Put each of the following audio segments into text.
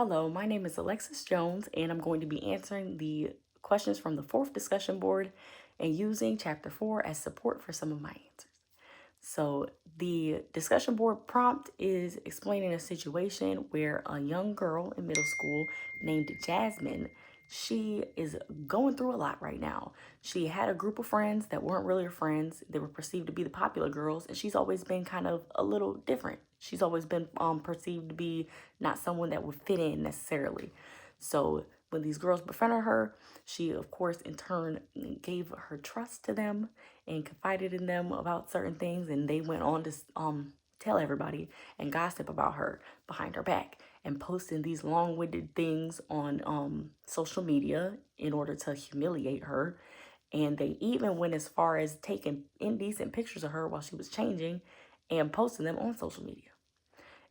Hello, my name is Alexis Jones, and I'm going to be answering the questions from the fourth discussion board and using chapter 4 as support for some of my answers. So, the discussion board prompt is explaining a situation where a young girl in middle school named Jasmine, she is going through a lot right now. She had a group of friends that weren't really her friends. They were perceived to be the popular girls, and she's always been kind of a little different. She's always been perceived to be not someone that would fit in necessarily. So when these girls befriended her, she, of course, in turn gave her trust to them and confided in them about certain things, and they went on to tell everybody and gossip about her behind her back and posting these long-winded things on social media in order to humiliate her. And they even went as far as taking indecent pictures of her while she was changing and posting them on social media.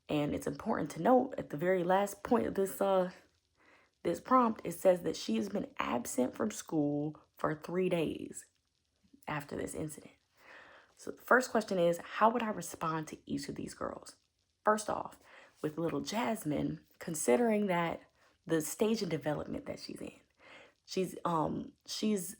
And it's important to note at the very last point of this prompt, it says that she has been absent from school for 3 days after this incident. So the first question is, how would I respond to each of these girls? First off, with little Jasmine, considering that the stage of development that she's in, she's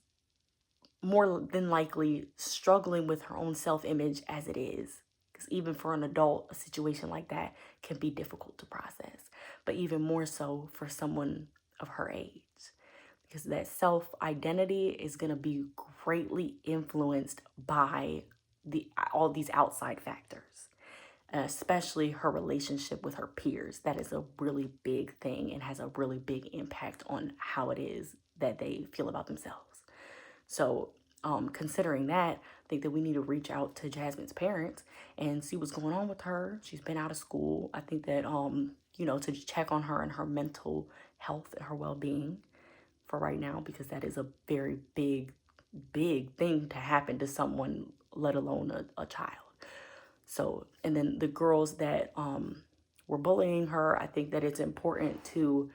more than likely struggling with her own self-image as it is. Because even for an adult, a situation like that can be difficult to process, but even more so for someone of her age, because that self-identity is going to be greatly influenced by all these outside factors, especially her relationship with her peers. That is a really big thing and has a really big impact on how it is that they feel about themselves. So considering that, I think that we need to reach out to Jasmine's parents and see what's going on with her. She's been out of school. I think that, to check on her and her mental health and her well-being for right now, because that is a very big, big thing to happen to someone, let alone a child. So, and then the girls that were bullying her, I think that it's important to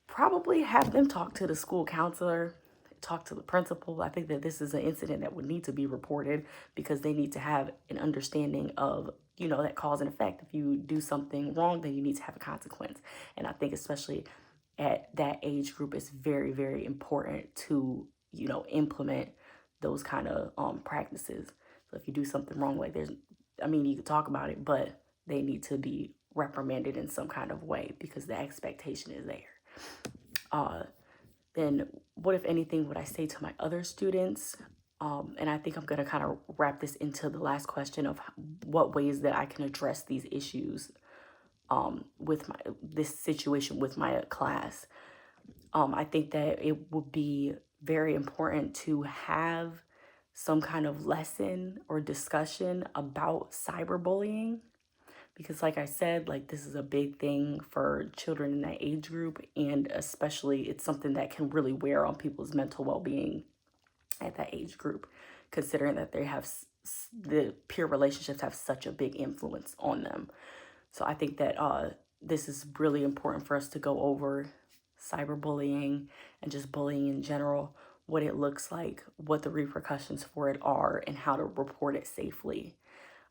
probably have them talk to the school counselor, talk to the principal. I think that this is an incident that would need to be reported because they need to have an understanding of, that cause and effect. If you do something wrong, then you need to have a consequence. And I think especially at that age group, it's very, very important to, implement those kind of practices. So if you do something wrong, like you can talk about it, but they need to be reprimanded in some kind of way because the expectation is there. Then what, if anything, would I say to my other students? And I think I'm going to kind of wrap this into the last question of what ways that I can address these issues with this situation with my class. I think that it would be very important to have some kind of lesson or discussion about cyberbullying, because like I said, like this is a big thing for children in that age group, and especially it's something that can really wear on people's mental well-being at that age group, considering that they have the peer relationships have such a big influence on them. So I think that this is really important for us to go over cyberbullying and just bullying in general, what it looks like, what the repercussions for it are, and how to report it safely.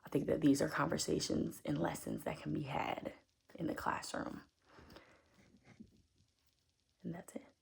I think that these are conversations and lessons that can be had in the classroom. And that's it.